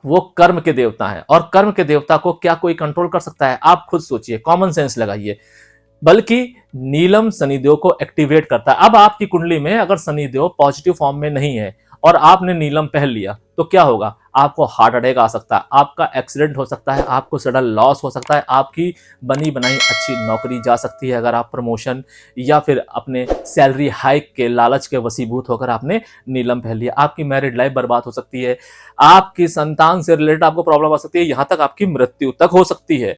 वो कर्म के देवता हैं, और कर्म के देवता को क्या कोई कंट्रोल कर सकता है? आप खुद सोचिए, कॉमन सेंस लगाइए। बल्कि नीलम शनिदेव को एक्टिवेट करता है। अब आपकी कुंडली में अगर शनिदेव पॉजिटिव फॉर्म में नहीं है और आपने नीलम पहन लिया तो क्या होगा? आपको हार्ट अटैक आ सकता है, आपका एक्सीडेंट हो सकता है, आपको सडन लॉस हो सकता है, आपकी बनी बनाई अच्छी नौकरी जा सकती है अगर आप प्रमोशन या फिर अपने सैलरी हाइक के लालच के वसीभूत होकर आपने नीलम पहन लिया। आपकी मैरिड लाइफ बर्बाद हो सकती है, आपकी संतान से रिलेटेड आपको प्रॉब्लम आ सकती है, यहां तक आपकी मृत्यु तक हो सकती है।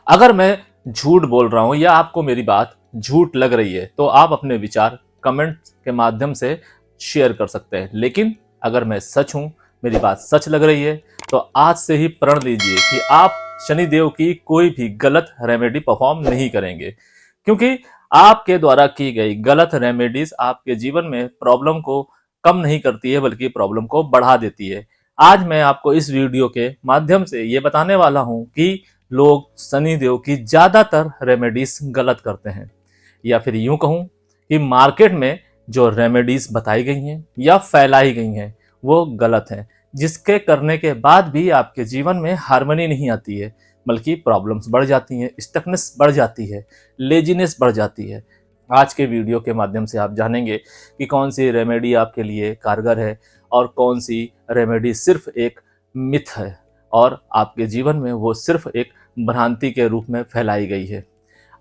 अगर मैं झूठ बोल रहा हूं या आपको मेरी बात झूठ लग रही है तो आप अपने विचार कमेंट के माध्यम से शेयर कर सकते हैं। लेकिन अगर मैं सच हूं, मेरी बात सच लग रही है, तो आज से ही प्रण लीजिए कि आप शनिदेव की कोई भी गलत रेमेडी परफॉर्म नहीं करेंगे, क्योंकि आपके द्वारा की गई गलत रेमेडीज आपके जीवन में प्रॉब्लम को कम नहीं करती है बल्कि प्रॉब्लम को बढ़ा देती है। आज मैं आपको इस वीडियो के माध्यम से ये बताने वाला हूं कि लोग शनिदेव की ज्यादातर रेमेडीज गलत करते हैं, या फिर यूं कहूं कि मार्केट में जो रेमेडीज बताई गई हैं या फैलाई गई हैं वो गलत हैं, जिसके करने के बाद भी आपके जीवन में हार्मनी नहीं आती है बल्कि प्रॉब्लम्स बढ़ जाती हैं, स्टकनेस बढ़ जाती है, लेजीनेस बढ़ जाती है। आज के वीडियो के माध्यम से आप जानेंगे कि कौन सी रेमेडी आपके लिए कारगर है और कौन सी रेमेडी सिर्फ एक मिथ है और आपके जीवन में वो सिर्फ एक भ्रांति के रूप में फैलाई गई है।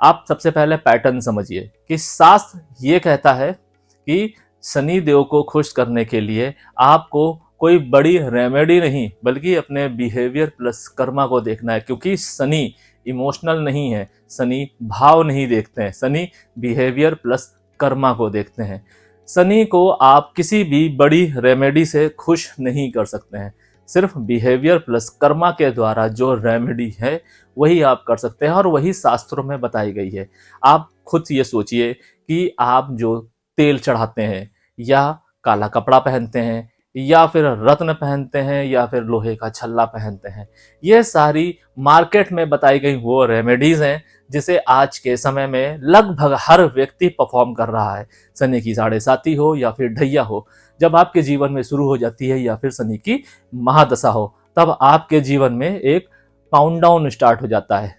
आप सबसे पहले पैटर्न समझिए कि शास्त्र ये कहता है कि शनि देव को खुश करने के लिए आपको कोई बड़ी रेमेडी नहीं बल्कि अपने बिहेवियर प्लस कर्मा को देखना है, क्योंकि शनि इमोशनल नहीं है, शनि भाव नहीं देखते हैं, शनि बिहेवियर प्लस कर्मा को देखते हैं। शनि को आप किसी भी बड़ी रेमेडी से खुश नहीं कर सकते हैं, सिर्फ बिहेवियर प्लस कर्मा के द्वारा जो रेमेडी है वही आप कर सकते हैं और वही शास्त्रों में बताई गई है। आप खुद ये सोचिए कि आप जो तेल चढ़ाते हैं या काला कपड़ा पहनते हैं या फिर रत्न पहनते हैं या फिर लोहे का छल्ला पहनते हैं, ये सारी मार्केट में बताई गई वो रेमेडीज हैं जिसे आज के समय में लगभग हर व्यक्ति परफॉर्म कर रहा है। शनि की साढ़े साती हो या फिर ढैया हो, जब आपके जीवन में शुरू हो जाती है या फिर शनि की महादशा हो, तब आपके जीवन में एक काउंटडाउन स्टार्ट हो जाता है।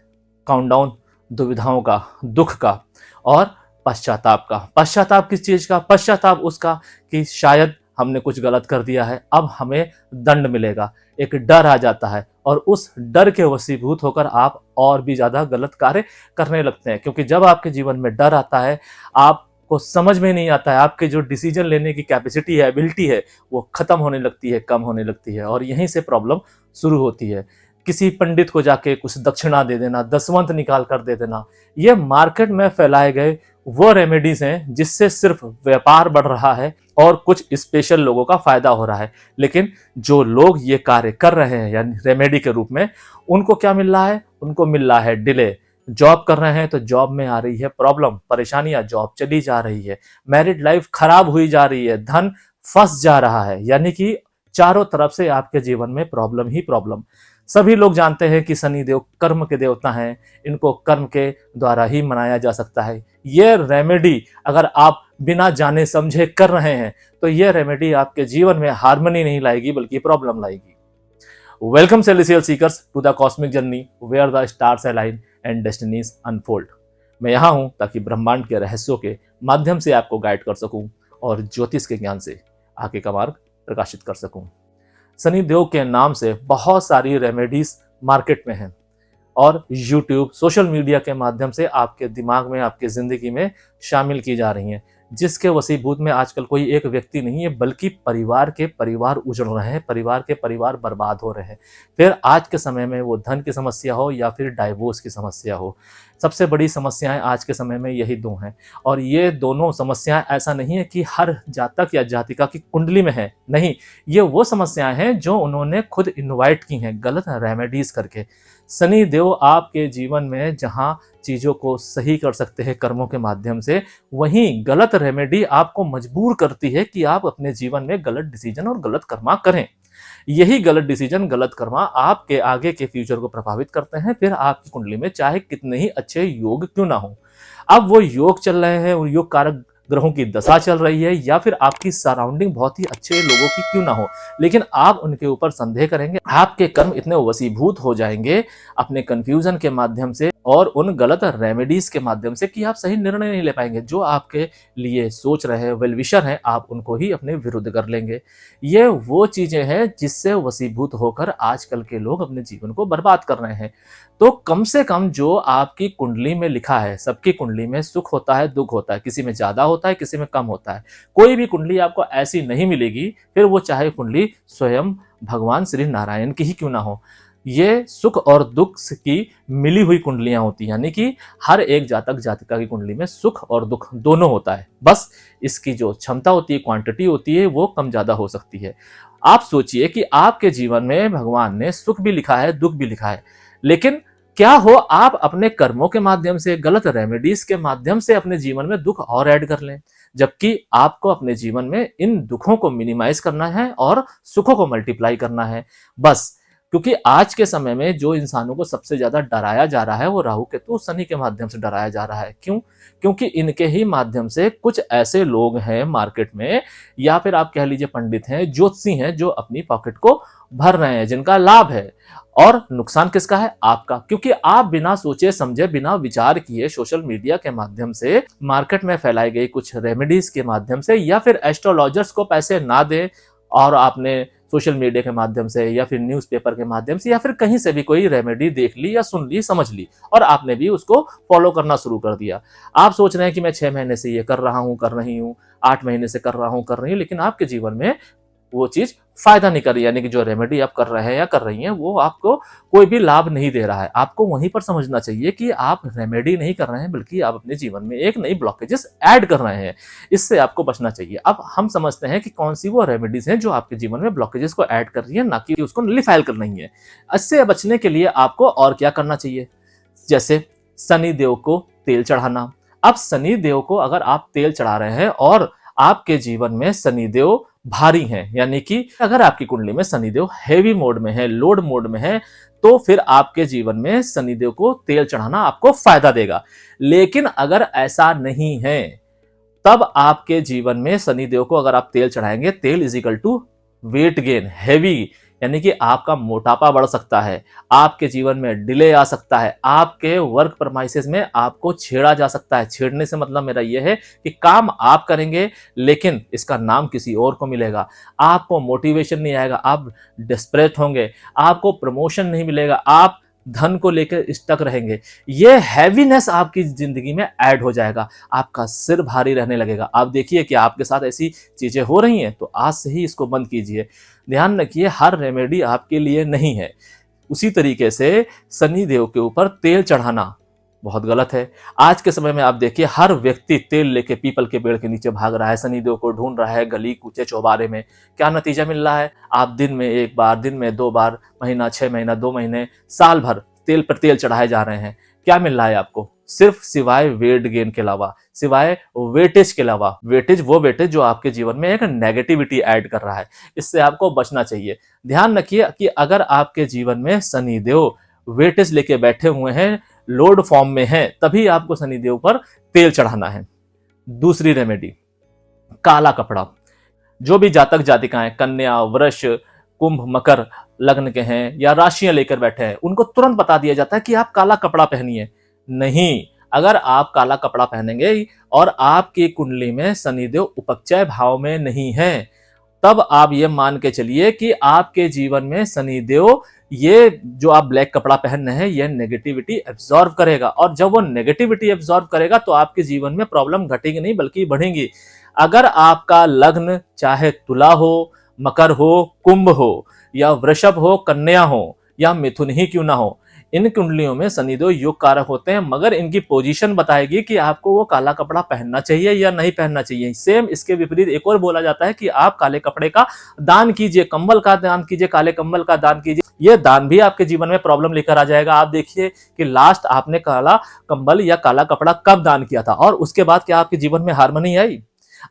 काउंटडाउन दुविधाओं का, दुख का और पश्चाताप का। पश्चाताप किस चीज का? पश्चाताप उसका कि शायद हमने कुछ गलत कर दिया है, अब हमें दंड मिलेगा। एक डर आ जाता है और उस डर के वशीभूत होकर आप और भी ज्यादा गलत कार्य करने लगते हैं, क्योंकि जब आपके जीवन में डर आता है, आपको समझ में नहीं आता है, आपके जो डिसीजन लेने की कैपेसिटी है, एबिलिटी है, वो खत्म होने लगती है, कम होने लगती है और यहीं से प्रॉब्लम शुरू होती है। किसी पंडित को जाके कुछ दक्षिणा दे देना, दसवंत निकाल कर दे देना, ये मार्केट में फैलाए गए वो रेमेडीज हैं जिससे सिर्फ व्यापार बढ़ रहा है और कुछ स्पेशल लोगों का फायदा हो रहा है। लेकिन जो लोग ये कार्य कर रहे हैं यानी रेमेडी के रूप में, उनको क्या मिल रहा है? उनको मिल रहा है डिले। जॉब कर रहे हैं तो जॉब में आ रही है प्रॉब्लम, परेशानियां, जॉब चली जा रही है, मैरिड लाइफ खराब हुई जा रही है, धन फंस जा रहा है, यानी कि चारों तरफ से आपके जीवन में प्रॉब्लम ही प्रॉब्लम। सभी लोग जानते हैं कि शनि देव कर्म के देवता हैं, इनको कर्म के द्वारा ही मनाया जा सकता है। ये रेमेडी अगर आप बिना जाने समझे कर रहे हैं तो ये रेमेडी आपके जीवन में हार्मनी नहीं लाएगी बल्कि प्रॉब्लम लाएगी। Welcome celestial seekers to the cosmic journey where the stars align and destinies unfold. मैं यहाँ हूँ ताकि ब्रह्मांड के रहस्यों के माध्यम से आपको गाइड कर सकूं और ज्योतिष के ज्ञान से आगे का मार्ग प्रकाशित कर सकूं। शनि देव के नाम से बहुत सारी रेमेडीज मार्केट में हैं और यूट्यूब, सोशल मीडिया के माध्यम से आपके दिमाग में, आपकी जिंदगी में शामिल की जा रही हैं, जिसके वसीभूत में आजकल कोई एक व्यक्ति नहीं है बल्कि परिवार के परिवार उजड़ रहे हैं, परिवार के परिवार बर्बाद हो रहे हैं। फिर आज के समय में वो धन की समस्या हो या फिर डाइवोर्स की समस्या हो सबसे बड़ी समस्याएं आज के समय में यही दो हैं। और ये दोनों समस्याएं ऐसा नहीं है कि हर जातक या जातिका की कुंडली में है, नहीं, ये वो समस्याएं हैं जो उन्होंने खुद इनवाइट की हैं गलत रेमेडीज करके। शनि देव आपके जीवन में जहां चीजों को सही कर सकते हैं कर्मों के माध्यम से, वहीं गलत रेमेडी आपको मजबूर करती है कि आप अपने जीवन में गलत डिसीजन और गलत कर्मा करें। यही गलत डिसीजन, गलत कर्मा आपके आगे के फ्यूचर को प्रभावित करते हैं। फिर आपकी कुंडली में चाहे कितने ही अच्छे योग क्यों ना हो, अब वो योग चल रहे हैं, उन योग कारक ग्रहों की दशा चल रही है, या फिर आपकी सराउंडिंग बहुत ही अच्छे लोगों की क्यों ना हो, लेकिन आप उनके ऊपर संदेह करेंगे, आपके कर्म इतने वसीभूत हो जाएंगे अपने कंफ्यूजन के माध्यम से और उन गलत रेमेडीज के माध्यम से कि आप सही निर्णय नहीं ले पाएंगे। जो आपके लिए सोच रहे हैं, वेल विशर हैं, आप उनको ही अपने विरुद्ध कर लेंगे। ये वो चीजें हैं जिससे वसीभूत होकर आजकल के लोग अपने जीवन को बर्बाद कर रहे हैं। तो कम से कम जो आपकी कुंडली में लिखा है, सबकी कुंडली में सुख होता है, दुख होता है, किसी में ज्यादा होता है, किसी में कम होता है। कोई भी कुंडली आपको ऐसी नहीं मिलेगी, फिर वो चाहे कुंडली स्वयं भगवान श्री नारायण की ही क्यों ना हो। ये सुख और दुख की मिली हुई कुंडलियां होती हैं, यानी कि हर एक जातक जातिका की कुंडली में सुख और दुख दोनों होता है। बस इसकी जो क्षमता होती है, क्वांटिटी होती है, वो कम ज्यादा हो सकती है। आप सोचिए कि आपके जीवन में भगवान ने सुख भी लिखा है, दुख भी लिखा है, लेकिन क्या हो आप अपने कर्मों के माध्यम से, गलत रेमेडीज के माध्यम से अपने जीवन में दुख और ऐड कर लें, जबकि आपको अपने जीवन में इन दुखों को मिनिमाइज करना है और सुखों को मल्टीप्लाई करना है। बस क्योंकि आज के समय में जो इंसानों को सबसे ज्यादा डराया जा रहा है वो राहु केतु शनि के माध्यम से डराया जा रहा है। क्यों? क्योंकि इनके ही माध्यम से कुछ ऐसे लोग हैं मार्केट में, या फिर आप कह लीजिए पंडित हैं, ज्योतिषी हैं, जो अपनी पॉकेट को भर रहे हैं, जिनका लाभ है। और नुकसान किसका है? आपका। क्योंकि आप बिना सोचे समझे, बिना विचार किए सोशल मीडिया के माध्यम से, मार्केट में फैलाई गई कुछ रेमेडीज के माध्यम से, या फिर एस्ट्रोलॉजर्स को पैसे ना दें और आपने सोशल मीडिया के माध्यम से या फिर न्यूज़पेपर के माध्यम से या फिर कहीं से भी कोई रेमेडी देख ली या सुन ली, समझ ली, और आपने भी उसको फॉलो करना शुरू कर दिया। आप सोच रहे हैं कि मैं 6 महीने से ये कर रहा हूं, कर रही हूं, 8 महीने से कर रहा हूं, कर रही हूं, लेकिन आपके जीवन में वो चीज फायदा नहीं कर रही, यानी कि जो रेमेडी आप कर रहे हैं या कर रही हैं वो आपको कोई भी लाभ नहीं दे रहा है। आपको वहीं पर समझना चाहिए कि आप रेमेडी नहीं कर रहे हैं, बल्कि आप अपने जीवन में एक नई ब्लॉकेजेस ऐड कर रहे हैं। इससे आपको बचना चाहिए। अब हम समझते हैं कि कौन सी वो रेमेडीज हैं जो आपके जीवन में ब्लॉकेजेस को ऐड कर रही है, ना कि उसको नलिफाइल कर रही है। इससे बचने के लिए आपको और क्या करना चाहिए? जैसे शनि देव को तेल चढ़ाना। अब शनि देव को अगर आप तेल चढ़ा रहे हैं और आपके जीवन में शनिदेव भारी हैं, यानी कि अगर आपकी कुंडली में शनिदेव हैवी मोड में है, लोड मोड में है, तो फिर आपके जीवन में शनिदेव को तेल चढ़ाना आपको फायदा देगा। लेकिन अगर ऐसा नहीं है, तब आपके जीवन में शनिदेव को अगर आप तेल चढ़ाएंगे, तेल is equal to weight gain, heavy, यानी कि आपका मोटापा बढ़ सकता है, आपके जीवन में डिले आ सकता है, आपके वर्क परमाइसेस में आपको छेड़ा जा सकता है। छेड़ने से मतलब मेरा यह है कि काम आप करेंगे लेकिन इसका नाम किसी और को मिलेगा, आपको मोटिवेशन नहीं आएगा, आप डिस्परेट होंगे, आपको प्रमोशन नहीं मिलेगा, आप धन को लेकर स्टक रहेंगे। ये हैवीनेस आपकी जिंदगी में ऐड हो जाएगा, आपका सिर भारी रहने लगेगा। आप देखिए कि आपके साथ ऐसी चीजें हो रही हैं, तो आज से ही इसको बंद कीजिए। ध्यान रखिए, हर रेमेडी आपके लिए नहीं है। उसी तरीके से शनि देव के ऊपर तेल चढ़ाना बहुत गलत है। आज के समय में आप देखिए, हर व्यक्ति तेल लेके पीपल के पेड़ के नीचे भाग रहा है, शनिदेव को ढूंढ रहा है गली कूचे चौबारे में। क्या नतीजा मिल रहा है? आप दिन में 1 बार, दिन में 2 बार, महीना 6 महीना, 2 महीने, साल भर तेल पर तेल चढ़ाए जा रहे हैं। क्या मिल रहा है आपको? सिर्फ सिवाय वेट गेन के अलावा, सिवाय वेटेज के अलावा। वेटेज वो वेटेज जो आपके जीवन में एक नेगेटिविटी ऐड कर रहा है। इससे आपको बचना चाहिए। ध्यान रखिए कि अगर आपके जीवन में शनिदेव वेटेज लेके बैठे हुए हैं, लोड फॉर्म में है, तभी आपको शनिदेव पर तेल चढ़ाना है। दूसरी रेमेडी, काला कपड़ा। जो भी जातक जातिकाएं कन्या, वृष, कुंभ, मकर लग्न के हैं या राशियां लेकर बैठे हैं, उनको तुरंत बता दिया जाता है कि आप काला कपड़ा पहनिए। नहीं, अगर आप काला कपड़ा पहनेंगे और आपकी कुंडली में शनिदेव उपचय भाव में नहीं है, तब आप ये मान के चलिए कि आपके जीवन में शनिदेव, ये जो आप ब्लैक कपड़ा पहन रहे हैं, ये नेगेटिविटी एब्जॉर्व करेगा, और जब वो नेगेटिविटी एब्जॉर्व करेगा तो आपके जीवन में प्रॉब्लम घटेगी नहीं बल्कि बढ़ेगी। अगर आपका लग्न चाहे तुला हो, मकर हो, कुंभ हो, या वृषभ हो, कन्या हो, या मिथुन ही क्यों ना हो, इन कुंडलियों में शनिदेव योग कारक होते हैं, मगर इनकी पोजीशन बताएगी कि आपको वो काला कपड़ा पहनना चाहिए या नहीं पहनना चाहिए। सेम इसके विपरीत एक और बोला जाता है कि आप काले कपड़े का दान कीजिए, कंबल का दान कीजिए, काले कंबल का दान कीजिए। ये दान भी आपके जीवन में प्रॉब्लम लेकर आ जाएगा। आप देखिए कि लास्ट आपने काला कंबल या काला कपड़ा कब दान किया था और उसके बाद क्या आपके जीवन में हार्मनी आई?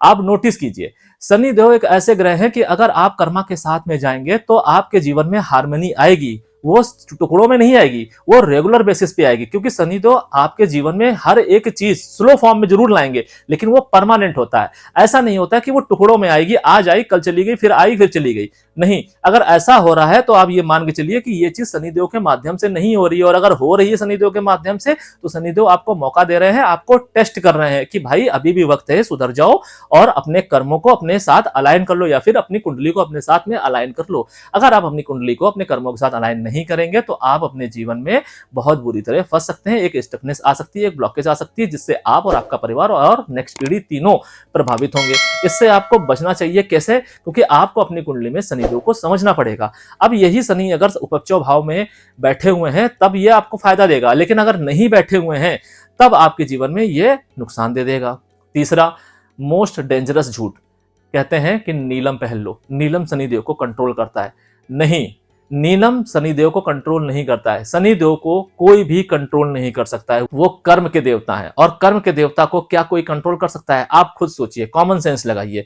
आप नोटिस कीजिए, शनि देव एक ऐसे ग्रह हैं कि अगर आप कर्मा के साथ में जाएंगे तो आपके जीवन में हार्मनी आएगी। वो टुकड़ों में नहीं आएगी, वो रेगुलर बेसिस पे आएगी, क्योंकि शनि देव आपके जीवन में हर एक चीज स्लो फॉर्म में जरूर लाएंगे, लेकिन वो परमानेंट होता है। ऐसा नहीं होता कि वो टुकड़ों में आएगी, आज आई कल चली गई, फिर आई फिर चली गई। नहीं, अगर ऐसा हो रहा है तो आप ये मान के चलिए कि ये चीज शनिदेव के माध्यम से नहीं हो रही है, और अगर हो रही है शनिदेव के माध्यम से तो शनिदेव आपको मौका दे रहे हैं, आपको टेस्ट कर रहे हैं कि भाई अभी भी वक्त है, सुधर जाओ और अपने कर्मों को अपने साथ अलाइन कर लो, या फिर अपनी कुंडली को अपने साथ में अलाइन कर लो। अगर आप अपनी कुंडली को अपने कर्मों के साथ अलाइन नहीं करेंगे तो आप अपने जीवन में बहुत बुरी तरह फंस सकते हैं। एक स्टकनेस आ सकती है, एक ब्लॉकेज आ सकती है, जिससे आप और आपका परिवार और नेक्स्ट पीढ़ी तीनों प्रभावित होंगे। इससे आपको बचना चाहिए। कैसे? क्योंकि आपको अपनी कुंडली में शनिदेव को समझना पड़ेगा। अब यही शनि अगर उपचय भाव में बैठे हुए हैं तब ये आपको फायदा देगा, लेकिन अगर नहीं बैठे हुए हैं तब आपके जीवन में ये नुकसान दे देगा। तीसरा, मोस्ट डेंजरस झूठ, कहते हैं कि नीलम पहन लो, नीलम शनिदेव को कंट्रोल करता है। नहीं, नीलम शनिदेव को कंट्रोल नहीं करता है। शनिदेव को कोई भी कंट्रोल नहीं कर सकता है, वो कर्म के देवता है, और कर्म के देवता को क्या कोई कंट्रोल कर सकता है? आप खुद सोचिए, कॉमन सेंस लगाइए।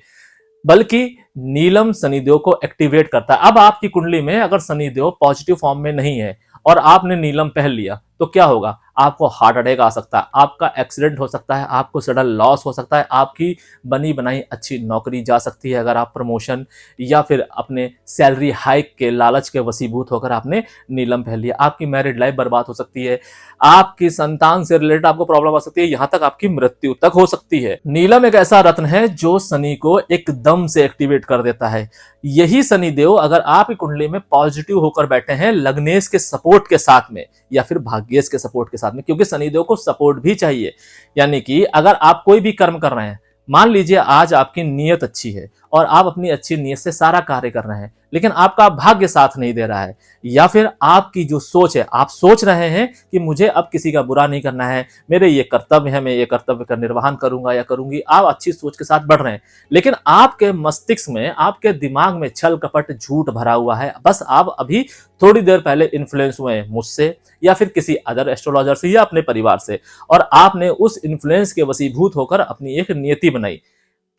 बल्कि नीलम शनिदेव को एक्टिवेट करता है। अब आपकी कुंडली में अगर शनिदेव पॉजिटिव फॉर्म में नहीं है और आपने नीलम पहन लिया तो क्या होगा? आपको हार्ट अटैक आ सकता है, आपका एक्सीडेंट हो सकता है, आपको सडन लॉस हो सकता है, आपकी बनी बनाई अच्छी नौकरी जा सकती है अगर आप प्रमोशन या फिर अपने सैलरी हाइक के लालच के वशीभूत होकर आपने नीलम पहन लिया। आपकी मैरिड लाइफ बर्बाद हो सकती है, आपकी संतान से रिलेटेड आपको प्रॉब्लम आ सकती है, यहां तक आपकी मृत्यु तक हो सकती है। नीलम एक ऐसा रत्न है जो शनि को एकदम से एक्टिवेट कर देता है। यही शनिदेव अगर आपकी कुंडली में पॉजिटिव होकर बैठे हैं लग्नेश के सपोर्ट के साथ में या फिर भाग्येश के सपोर्ट के साथ में, क्योंकि शनिदेव को सपोर्ट भी चाहिए। यानी कि अगर आप कोई भी कर्म कर रहे हैं, मान लीजिए आज आपकी नीयत अच्छी है और आप अपनी अच्छी नीयत से सारा कार्य कर रहे हैं, लेकिन आपका भाग्य साथ नहीं दे रहा है, या फिर आपकी जो सोच है, आप सोच रहे हैं कि मुझे अब किसी का बुरा नहीं करना है, मेरे ये कर्तव्य है, मैं ये कर्तव्य का निर्वहन करूंगा या करूंगी, आप अच्छी सोच के साथ बढ़ रहे हैं, लेकिन आपके मस्तिष्क में, आपके दिमाग में छल कपट झूठ भरा हुआ है। बस आप अभी थोड़ी देर पहले इन्फ्लुएंस हुए हैं मुझसे या फिर किसी अदर एस्ट्रोलॉजर से या अपने परिवार से, और आपने उस इन्फ्लुएंस के वशीभूत होकर अपनी एक नियति बनाई।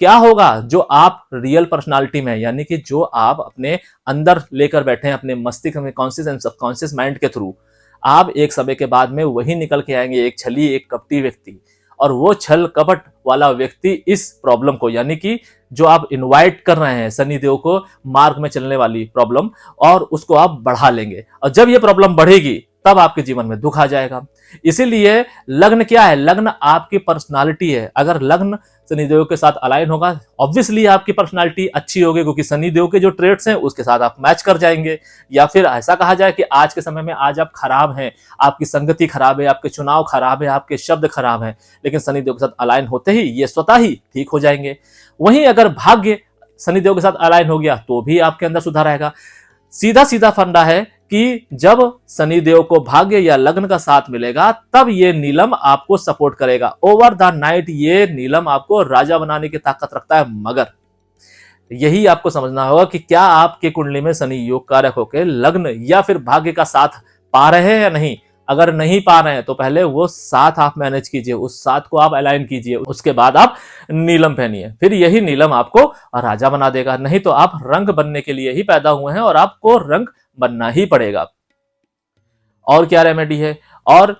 क्या होगा? जो आप रियल पर्सनालिटी में, यानी कि जो आप अपने अंदर लेकर बैठे हैं अपने मस्तिष्क में, कॉन्शियस एंड सबकॉन्शियस माइंड के थ्रू, आप एक समय के बाद में वही निकल के आएंगे, एक छली, एक कपटी व्यक्ति। और वो छल कपट वाला व्यक्ति इस प्रॉब्लम को, यानी कि जो आप इनवाइट कर रहे हैं शनिदेव को मार्ग में चलने वाली प्रॉब्लम, और उसको आप बढ़ा लेंगे, और जब ये प्रॉब्लम बढ़ेगी तब आपके जीवन में दुख आ जाएगा। इसीलिए लग्न क्या है? लग्न आपकी पर्सनालिटी है। अगर लग्न शनिदेव के साथ अलाइन होगा, ऑब्वियसली आपकी पर्सनालिटी अच्छी होगी, क्योंकि शनिदेव के जो ट्रेट्स हैं उसके साथ आप मैच कर जाएंगे। या फिर ऐसा कहा जाए कि आज के समय में आज आप खराब हैं, आपकी संगति खराब है, आपके चुनाव खराब है, आपके शब्द खराब हैं, लेकिन शनिदेव के साथ अलाइन होते ही ये स्वतः ही ठीक हो जाएंगे। वहीं अगर भाग्य शनिदेव के साथ अलाइन हो गया तो भी आपके अंदर सुधार आएगा। सीधा सीधा फंडा है कि जब शनिदेव को भाग्य या लग्न का साथ मिलेगा तब ये नीलम आपको सपोर्ट करेगा। ओवर द नाइट ये नीलम आपको राजा बनाने की ताकत रखता है। मगर यही आपको समझना होगा कि क्या आपके कुंडली में शनि योग कारक होकर लग्न या फिर भाग्य का साथ पा रहे हैं या नहीं। अगर नहीं पा रहे हैं तो पहले वो साथ आप मैनेज कीजिए, उस साथ को आप अलाइन कीजिए, उसके बाद आप नीलम पहनिए, फिर यही नीलम आपको राजा बना देगा। नहीं तो आप रंग बनने के लिए ही पैदा हुए हैं और आपको रंग बनना ही पड़ेगा। और क्या रेमेडी है? और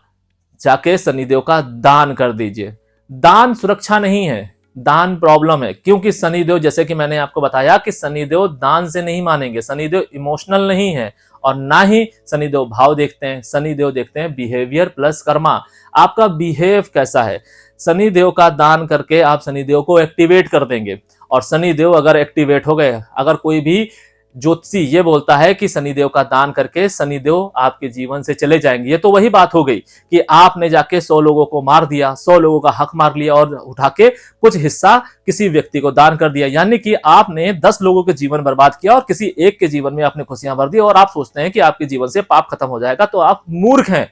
जाके शनिदेव का दान कर दीजिए। दान सुरक्षा नहीं है, दान प्रॉब्लम है, क्योंकि शनिदेव, जैसे कि मैंने आपको बताया कि शनिदेव दान से नहीं मानेंगे, शनिदेव इमोशनल नहीं है, और ना ही शनिदेव भाव देखते हैं। शनिदेव देखते हैं बिहेवियर प्लस कर्मा, आपका बिहेव कैसा है। शनिदेव का दान करके आप शनिदेव को एक्टिवेट कर देंगे, और शनिदेव अगर एक्टिवेट हो गए, अगर कोई भी ज्योतिषी ये बोलता है कि शनिदेव का दान करके शनिदेव आपके जीवन से चले जाएंगे। ये तो वही बात हो गई कि आपने जाके 100 लोगों को मार दिया, 100 लोगों का हक मार लिया और उठा के कुछ हिस्सा किसी व्यक्ति को दान कर दिया, यानी कि आपने 10 लोगों के जीवन बर्बाद किया और किसी एक के जीवन में आपने खुशियां भर दी और आप सोचते हैं कि आपके जीवन से पाप खत्म हो जाएगा। तो आप मूर्ख हैं।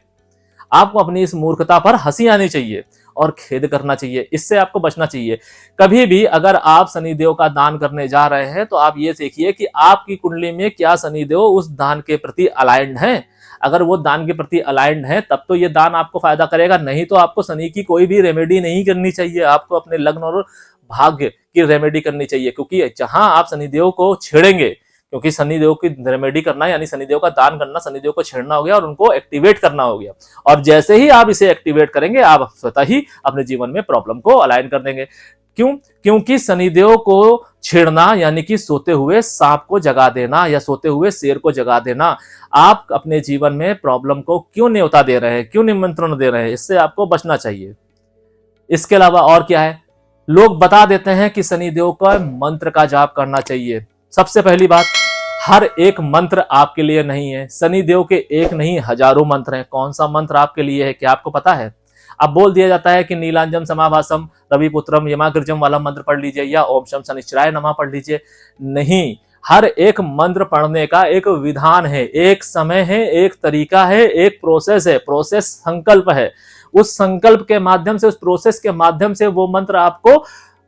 आपको अपनी इस मूर्खता पर हंसी आनी चाहिए और खेद करना चाहिए, इससे आपको बचना चाहिए। कभी भी अगर आप शनिदेव का दान करने जा रहे हैं तो आप ये देखिए कि आपकी कुंडली में क्या शनिदेव उस दान के प्रति अलाइंड है। अगर वो दान के प्रति अलाइंड है तब तो ये दान आपको फायदा करेगा, नहीं तो आपको शनि की कोई भी रेमेडी नहीं करनी चाहिए। आपको अपने लग्न और भाग्य की रेमेडी करनी चाहिए, क्योंकि जहां आप शनिदेव को छेड़ेंगे, क्योंकि शनिदेव की रेमेडी करना यानी शनिदेव का दान करना, शनिदेव को छेड़ना हो गया और उनको एक्टिवेट करना हो गया। और जैसे ही आप इसे एक्टिवेट करेंगे आप स्वतः ही अपने जीवन में प्रॉब्लम को अलाइन कर देंगे। क्यों? क्योंकि शनिदेव को छेड़ना यानी कि सोते हुए सांप को जगा देना या सोते हुए शेर को जगा देना। आप अपने जीवन में प्रॉब्लम को क्यों न्योता दे रहे हैं, क्यों निमंत्रण दे रहे हैं? इससे आपको बचना चाहिए। इसके अलावा और क्या है, लोग बता देते हैं कि शनिदेव का मंत्र का जाप करना चाहिए। सबसे पहली बात, हर एक मंत्र आपके लिए नहीं है। शनिदेव के एक नहीं हजारों मंत्र हैं। कौन सा मंत्र आपके लिए है, क्या आपको पता है? अब बोल दिया जाता है कि नीलांजम समाभासम रविपुत्रम यमाग्रजम वाला मंत्र पढ़ लीजिए या ओम शम शनिश्चराय नमः पढ़ लीजिए। नहीं, हर एक मंत्र पढ़ने का एक विधान है, एक समय है, एक तरीका है, एक प्रोसेस है। प्रोसेस संकल्प है। उस संकल्प के माध्यम से, उस प्रोसेस के माध्यम से वो मंत्र आपको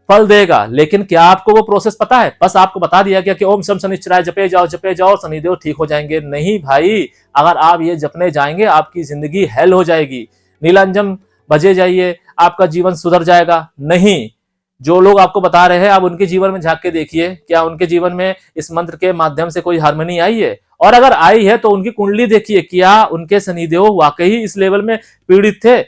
फल देगा। लेकिन क्या आपको वो प्रोसेस पता है? बस आपको बता दिया गया कि ओम शम शनिश्चराय जपे जाओ शनिदेव ठीक हो जाएंगे। नहीं भाई, अगर आप ये जपने जाएंगे आपकी जिंदगी हेल हो जाएगी। नीलांजन बजे जाइए आपका जीवन सुधर जाएगा। नहीं, जो लोग आपको बता रहे हैं आप उनके जीवन में झांक के देखिए, क्या उनके जीवन में इस मंत्र के माध्यम से कोई हार्मनी आई है? और अगर आई है तो उनकी कुंडली देखिए, क्या उनके शनिदेव वाकई इस लेवल में पीड़ित थे?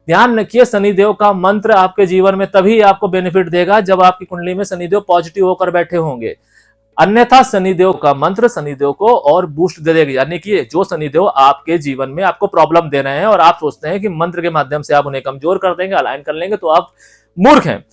ध्यान रखिए, शनिदेव का मंत्र आपके जीवन में तभी आपको बेनिफिट देगा जब आपकी कुंडली में शनिदेव पॉजिटिव होकर बैठे होंगे। अन्यथा शनिदेव का मंत्र शनिदेव को और बूस्ट दे देगा। यानी कि जो शनिदेव आपके जीवन में आपको प्रॉब्लम दे रहे हैं और आप सोचते हैं कि मंत्र के माध्यम से आप उन्हें कमजोर कर देंगे, अलाइन कर लेंगे, तो आप मूर्ख हैं।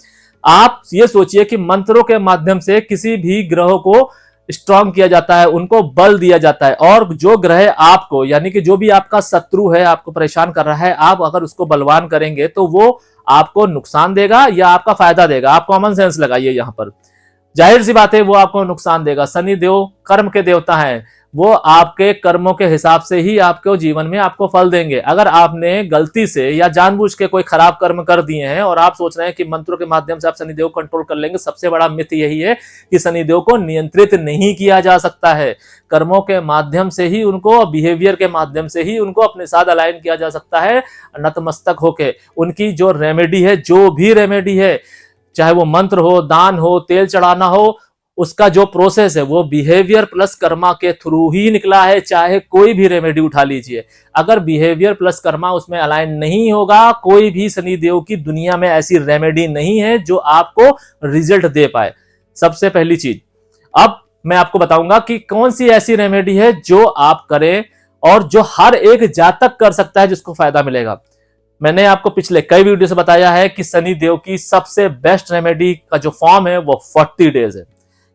आप ये सोचिए कि मंत्रों के माध्यम से किसी भी ग्रह को स्ट्रांग किया जाता है, उनको बल दिया जाता है। और जो ग्रह आपको यानी कि जो भी आपका शत्रु है, आपको परेशान कर रहा है, आप अगर उसको बलवान करेंगे तो वो आपको नुकसान देगा या आपका फायदा देगा? आप कॉमन सेंस लगाइए यहां पर। जाहिर सी बात है वो आपको नुकसान देगा। शनिदेव कर्म के देवता हैं, वो आपके कर्मों के हिसाब से ही आपको जीवन में आपको फल देंगे। अगर आपने गलती से या जानबूझ के कोई खराब कर्म कर दिए हैं और आप सोच रहे हैं कि मंत्रों के माध्यम से आप शनिदेव को कंट्रोल कर लेंगे, सबसे बड़ा मिथ यही है कि शनिदेव को नियंत्रित नहीं किया जा सकता है। कर्मों के माध्यम से ही उनको, बिहेवियर के माध्यम से ही उनको अपने साथ अलाइन किया जा सकता है। नतमस्तक होके उनकी जो रेमेडी है, जो भी रेमेडी है, चाहे वो मंत्र हो, दान हो, तेल चढ़ाना हो, उसका जो प्रोसेस है वो बिहेवियर प्लस कर्मा के थ्रू ही निकला है। चाहे कोई भी रेमेडी उठा लीजिए, अगर बिहेवियर प्लस कर्मा उसमें अलाइन नहीं होगा, कोई भी शनिदेव की दुनिया में ऐसी रेमेडी नहीं है जो आपको रिजल्ट दे पाए। सबसे पहली चीज, अब मैं आपको बताऊंगा कि कौन सी ऐसी रेमेडी है जो आप करें और जो हर एक जातक कर सकता है, जिसको फायदा मिलेगा। मैंने आपको पिछले कई वीडियो से बताया है कि शनिदेव की सबसे बेस्ट रेमेडी का जो फॉर्म है वो 40 डेज है।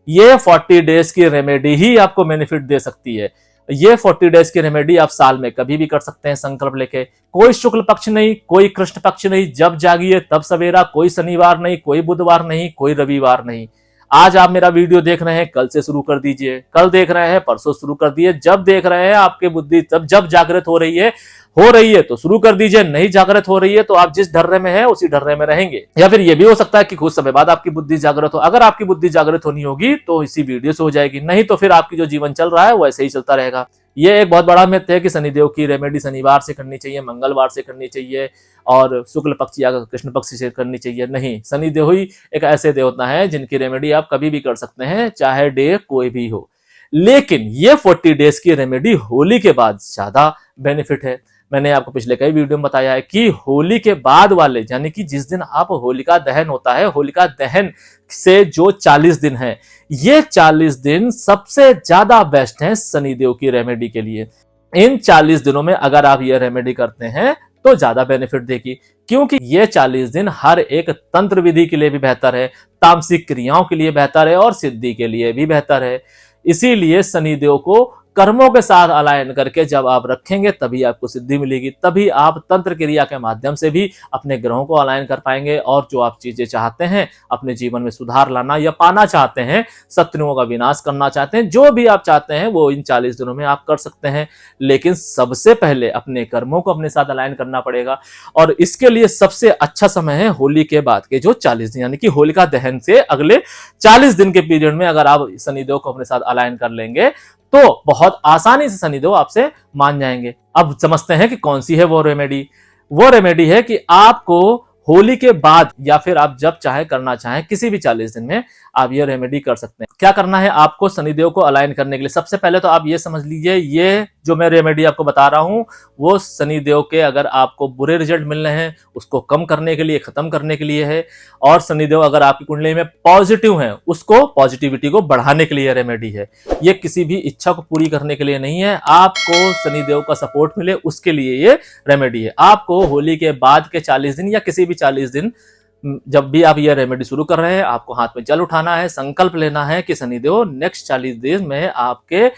ये 40 डेज की रेमेडी ही आपको बेनिफिट दे सकती है। ये 40 डेज की रेमेडी आप साल में कभी भी कर सकते हैं संकल्प लेके। कोई शुक्ल पक्ष नहीं, कोई कृष्ण पक्ष नहीं, जब जागिए तब सवेरा, कोई शनिवार नहीं, कोई बुधवार नहीं, कोई रविवार नहीं। आज आप मेरा वीडियो देख रहे हैं, कल से शुरू कर दीजिए। कल देख रहे हैं, परसों शुरू कर दिए। जब देख रहे हैं आपकी बुद्धि तब, जब जागृत हो रही है तो शुरू कर दीजिए। नहीं जागृत हो रही है तो आप जिस ढर्रे में है उसी ढर्रे में रहेंगे। या फिर ये भी हो सकता है कि कुछ समय बाद आपकी बुद्धि जागृत हो। अगर आपकी बुद्धि जागृत होनी होगी तो इसी वीडियो से हो जाएगी, नहीं तो फिर आपकी जो जीवन चल रहा है वो ऐसे ही चलता रहेगा। ये एक बहुत बड़ा मिथ है कि शनिदेव की रेमेडी शनिवार से करनी चाहिए, मंगलवार से करनी चाहिए और शुक्ल पक्ष या कृष्ण पक्ष से करनी चाहिए। नहीं, शनिदेव ही एक ऐसे देवता है जिनकी रेमेडी आप कभी भी कर सकते हैं, चाहे डे कोई भी हो। लेकिन ये 40 डेज की रेमेडी होली के बाद ज्यादा बेनिफिट है। मैंने आपको पिछले कई वीडियो में बताया है कि होली के बाद वाले, यानी कि जिस दिन आप होलिका दहन होता है, होलिका दहन से जो 40 दिन है, ये 40 दिन सबसे ज्यादा बेस्ट हैं शनिदेव की रेमेडी के लिए। इन 40 दिनों में अगर आप ये रेमेडी करते हैं तो ज्यादा बेनिफिट देगी, क्योंकि ये 40 दिन हर एक तंत्र विधि के लिए भी बेहतर है, तामसिक क्रियाओं के लिए बेहतर है और सिद्धि के लिए भी बेहतर है। इसीलिए शनिदेव को कर्मों के साथ अलाइन करके जब आप रखेंगे तभी आपको सिद्धि मिलेगी, तभी आप तंत्र क्रिया के माध्यम से भी अपने ग्रहों को अलाइन कर पाएंगे और जो आप चीजें चाहते हैं, अपने जीवन में सुधार लाना या पाना चाहते हैं, शत्रुओं का विनाश करना चाहते हैं, जो भी आप चाहते हैं वो इन 40 दिनों में आप कर सकते हैं। लेकिन सबसे पहले अपने कर्मों को अपने साथ अलाइन करना पड़ेगा और इसके लिए सबसे अच्छा समय है होली के बाद के जो 40 दिन, यानी कि होलिका दहन से अगले 40 दिन के पीरियड में अगर आप शनिदेव को अपने साथ अलाइन कर लेंगे तो बहुत आसानी से शनिदेव आपसे मान जाएंगे। अब समझते हैं कि कौन सी है वो रेमेडी। वो रेमेडी है कि आपको होली के बाद या फिर आप जब चाहे करना चाहें किसी भी 40 दिन में आप ये रेमेडी कर सकते हैं। क्या करना है आपको शनिदेव को अलाइन करने के लिए? सबसे पहले तो आप ये समझ लीजिए, ये जो मैं रेमेडी आपको बता रहा हूं वो शनिदेव के अगर आपको बुरे रिजल्ट मिल रहे हैं उसको कम करने के लिए, खत्म करने के लिए है, और शनिदेव अगर आपकी कुंडली में पॉजिटिव है उसको पॉजिटिविटी को बढ़ाने के लिए रेमेडी है। ये किसी भी इच्छा को पूरी करने के लिए नहीं है, आपको शनिदेव का सपोर्ट मिले उसके लिए ये रेमेडी है। आपको होली के बाद के 40 दिन या किसी भी 40 दिन जब भी आप ये रेमेडी शुरू कर रहे हैं, आपको हाथ में जल उठाना है, संकल्प लेना है कि शनिदेव नेक्स्ट 40 दिन में आपके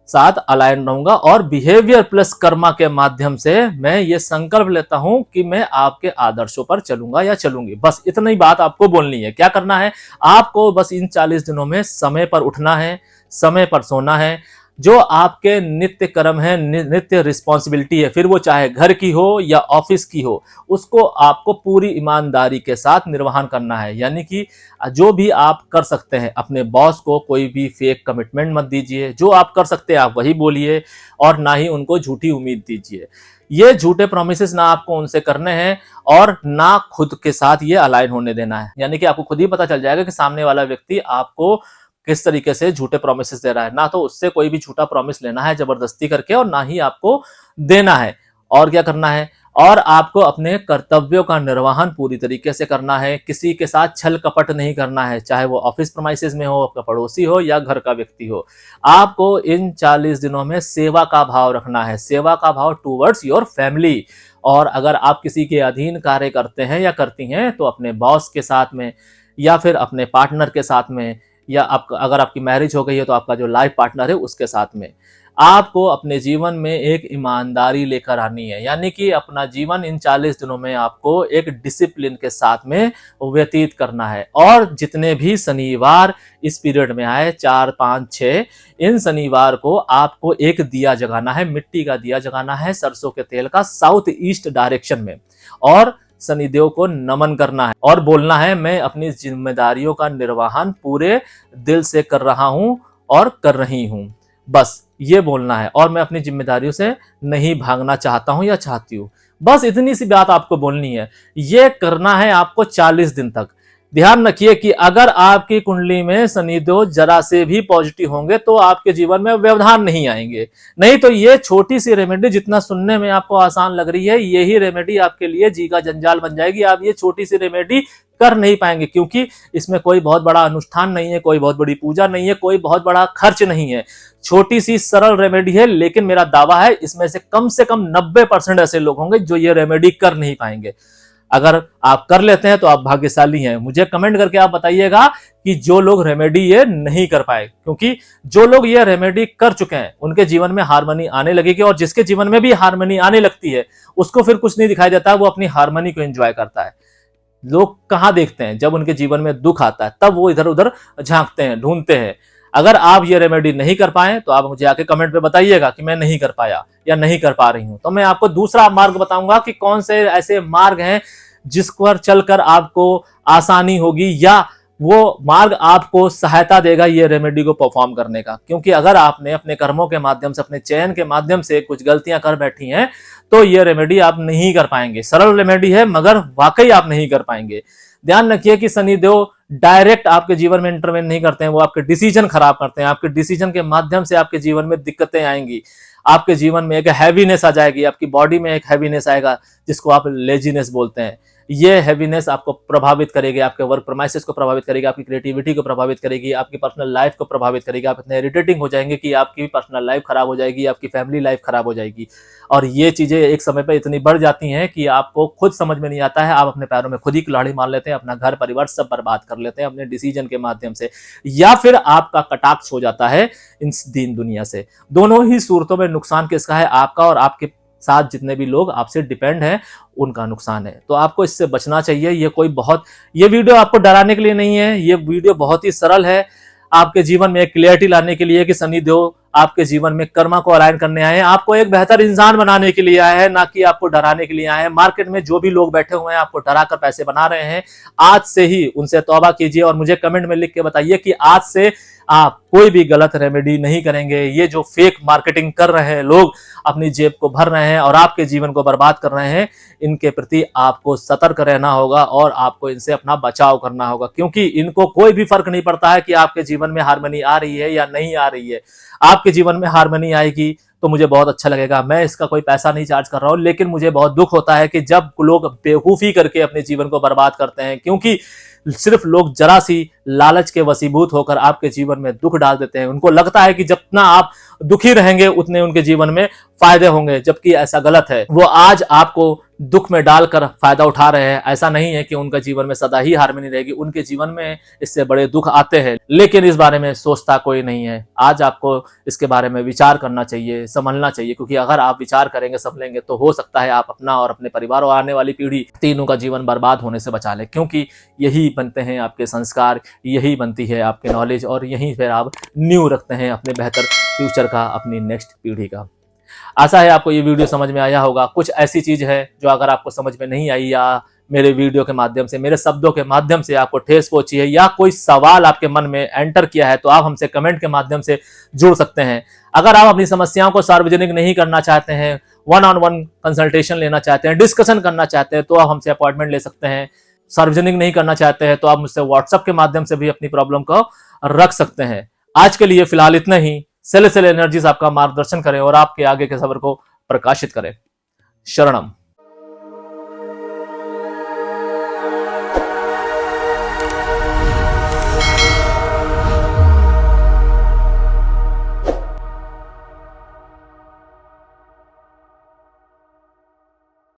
साथ अलाइन रहूंगा और बिहेवियर प्लस कर्मा के माध्यम से मैं ये संकल्प लेता हूं कि मैं आपके आदर्शों पर चलूंगा या चलूंगी। बस इतनी बात आपको बोलनी है। क्या करना है आपको? बस इन 40 दिनों में समय पर उठना है, समय पर सोना है, जो आपके नित्य कर्म है, नित्य रिस्पॉन्सिबिलिटी है, फिर वो चाहे घर की हो या ऑफिस की हो, उसको आपको पूरी ईमानदारी के साथ निर्वहन करना है। यानी कि जो भी आप कर सकते हैं, अपने बॉस को कोई भी फेक कमिटमेंट मत दीजिए, जो आप कर सकते हैं आप वही बोलिए और ना ही उनको झूठी उम्मीद दीजिए। ये झूठे प्रोमिसेस ना आपको उनसे करने हैं और ना खुद के साथ ये अलाइन होने देना है। यानी कि आपको खुद ही पता चल जाएगा कि सामने वाला व्यक्ति आपको किस तरीके से झूठे प्रोमिसेस दे रहा है। ना तो उससे कोई भी झूठा प्रॉमिस लेना है जबरदस्ती करके और ना ही आपको देना है। और क्या करना है? और आपको अपने कर्तव्यों का निर्वहन पूरी तरीके से करना है, किसी के साथ छल कपट नहीं करना है, चाहे वो ऑफिस प्रेमाइसेस में हो, आपका पड़ोसी हो या घर का व्यक्ति हो। आपको इन 40 दिनों में सेवा का भाव रखना है, सेवा का भाव टूवर्ड्स योर फैमिली। और अगर आप किसी के अधीन कार्य करते हैं या करती हैं तो अपने बॉस के साथ में या फिर अपने पार्टनर के साथ में, या अगर आपकी मैरिज हो गई है तो आपका जो लाइफ पार्टनर है उसके साथ में आपको अपने जीवन में एक ईमानदारी लेकर आनी है। यानी कि अपना जीवन इन 40 दिनों में आपको एक डिसिप्लिन के साथ में व्यतीत करना है। और जितने भी शनिवार इस पीरियड में आए, 4, 5, 6, इन शनिवार को आपको एक दिया जगाना है, मिट्टी का दिया जगाना है सरसों के तेल का, साउथ ईस्ट डायरेक्शन में, और शनिदेव को नमन करना है और बोलना है मैं अपनी जिम्मेदारियों का निर्वहन पूरे दिल से कर रहा हूं और कर रही हूं। बस ये बोलना है, और मैं अपनी जिम्मेदारियों से नहीं भागना चाहता हूं या चाहती हूं। बस इतनी सी बात आपको बोलनी है। ये करना है आपको 40 दिन तक। ध्यान रखिए कि अगर आपकी कुंडली में शनिदेव जरा से भी पॉजिटिव होंगे तो आपके जीवन में व्यवधान नहीं आएंगे। नहीं तो ये छोटी सी रेमेडी जितना सुनने में आपको आसान लग रही है, यही रेमेडी आपके लिए जी का जंजाल बन जाएगी। आप ये छोटी सी रेमेडी कर नहीं पाएंगे क्योंकि इसमें कोई बहुत बड़ा अनुष्ठान नहीं है, कोई बहुत बड़ी पूजा नहीं है, कोई बहुत बड़ा खर्च नहीं है। छोटी सी सरल रेमेडी है, लेकिन मेरा दावा है इसमें से कम 90% ऐसे लोग होंगे जो ये रेमेडी कर नहीं पाएंगे। अगर आप कर लेते हैं तो आप भाग्यशाली हैं। मुझे कमेंट करके आप बताइएगा कि जो लोग रेमेडी ये नहीं कर पाए, क्योंकि जो लोग ये रेमेडी कर चुके हैं उनके जीवन में हार्मनी आने लगेगी, और जिसके जीवन में भी हार्मनी आने लगती है उसको फिर कुछ नहीं दिखाई देता, वो अपनी हार्मनी को एंजॉय करता है। लोग कहां देखते हैं? जब उनके जीवन में दुख आता है तब वो इधर उधर झांकते हैं, ढूंढते हैं। अगर आप ये रेमेडी नहीं कर पाए तो आप मुझे आके कमेंट पे बताइएगा कि मैं नहीं कर पाया या नहीं कर पा रही हूं, तो मैं आपको दूसरा मार्ग बताऊंगा कि कौन से ऐसे मार्ग हैं जिस पर चलकर आपको आसानी होगी, या वो मार्ग आपको सहायता देगा ये रेमेडी को परफॉर्म करने का। क्योंकि अगर आपने अपने कर्मों के माध्यम से, अपने चयन के माध्यम से कुछ गलतियां कर बैठी हैं तो ये रेमेडी आप नहीं कर पाएंगे। सरल रेमेडी है मगर वाकई आप नहीं कर पाएंगे। ध्यान रखिए कि शनिदेव डायरेक्ट आपके जीवन में इंटरवेन नहीं करते हैं, वो आपके डिसीजन खराब करते हैं। आपके डिसीजन के माध्यम से आपके जीवन में दिक्कतें आएंगी, आपके जीवन में एक हैवीनेस आ जाएगी, आपकी बॉडी में एक हैवीनेस आएगा जिसको आप लेजीनेस बोलते हैं, ये हैवीनेस आपको प्रभावित करेगी, आपके वर्क प्रेमाइसेस को प्रभावित करेगी, आपकी क्रिएटिविटी को प्रभावित करेगी, आपकी पर्सनल लाइफ को प्रभावित करेगी। आप इतने इरिटेटिंग हो जाएंगे कि आपकी पर्सनल लाइफ खराब हो जाएगी, आपकी फैमिली लाइफ खराब हो जाएगी। और ये चीजें एक समय पर इतनी बढ़ जाती हैं कि आपको खुद समझ में नहीं आता है, आप अपने पैरों में खुद ही कुल्हाड़ी मार लेते हैं, अपना घर परिवार सब बर्बाद कर लेते हैं अपने डिसीजन के माध्यम से, या फिर आपका कटाक्ष हो जाता है इस दीन दुनिया से। दोनों ही सूरतों में नुकसान किसका है? आपका, और आपके साथ जितने भी लोग आपसे डिपेंड हैं उनका नुकसान है। तो आपको इससे बचना चाहिए। ये वीडियो आपको डराने के लिए नहीं है, ये वीडियो बहुत ही सरल है, आपके जीवन में एक क्लियरिटी लाने के लिए कि सनी देओल आपके जीवन में कर्मा को अलाइन करने आए हैं, आपको एक बेहतर इंसान बनाने के लिए आए हैं, ना कि आपको डराने के लिए आए हैं। मार्केट में जो भी लोग बैठे हुए हैं आपको डरा कर पैसे बना रहे हैं, आज से ही उनसे तौबा कीजिए और मुझे कमेंट में लिख के बताइए कि आज से आप कोई भी गलत रेमेडी नहीं करेंगे। ये जो फेक मार्केटिंग कर रहे हैं लोग, अपनी जेब को भर रहे हैं और आपके जीवन को बर्बाद कर रहे हैं, इनके प्रति आपको सतर्क रहना होगा और आपको इनसे अपना बचाव करना होगा, क्योंकि इनको कोई भी फर्क नहीं पड़ता है कि आपके जीवन में हार्मनी आ रही है या नहीं आ रही है। आपके जीवन में हार्मनी आएगी तो मुझे बहुत अच्छा लगेगा। मैं इसका कोई पैसा नहीं चार्ज कर रहा हूं, लेकिन मुझे बहुत दुख होता है कि जब लोग बेवकूफी करके अपने जीवन को बर्बाद करते हैं, क्योंकि सिर्फ लोग जरा सी लालच के वशीभूत होकर आपके जीवन में दुख डाल देते हैं। उनको लगता है कि जितना आप दुखी रहेंगे उतने उनके जीवन में फायदे होंगे, जबकि ऐसा गलत है। वो आज आपको दुख में डालकर फायदा उठा रहे हैं। ऐसा नहीं है कि उनका जीवन में सदा ही हार्मनी रहेगी, उनके जीवन में इससे बड़े दुख आते हैं, लेकिन इस बारे में सोचता कोई नहीं है। आज आपको इसके बारे में विचार करना चाहिए, संभलना चाहिए, क्योंकि अगर आप विचार करेंगे, संभलेंगे, तो हो सकता है आप अपना और अपने परिवार और आने वाली पीढ़ी तीनों का जीवन बर्बाद होने से बचा लें, क्योंकि यही बनते हैं आपके संस्कार, यही बनती है आपकी नॉलेज, और यहीं फिर आप न्यू रखते हैं अपने बेहतर फ्यूचर का, अपनी नेक्स्ट पीढ़ी का। आशा है आपको ये वीडियो समझ में आया होगा। कुछ ऐसी चीज है जो अगर आपको समझ में नहीं आई, या मेरे वीडियो के माध्यम से, मेरे शब्दों के माध्यम से आपको ठेस पहुंची है, या कोई सवाल आपके मन में एंटर किया है, तो आप हमसे कमेंट के माध्यम से जुड़ सकते हैं। अगर आप अपनी समस्याओं को सार्वजनिक नहीं करना चाहते हैं, 1-on-1 कंसल्टेशन लेना चाहते हैं, डिस्कशन करना चाहते हैं, तो आप हमसे अपॉइंटमेंट ले सकते हैं। सार्वजनिक नहीं करना चाहते हैं तो आप मुझसे व्हाट्सएप के माध्यम से भी अपनी प्रॉब्लम को रख सकते हैं। आज के लिए फिलहाल इतना ही। सेल एनर्जीज आपका मार्गदर्शन करें और आपके आगे के सफर को प्रकाशित करें। शरणम।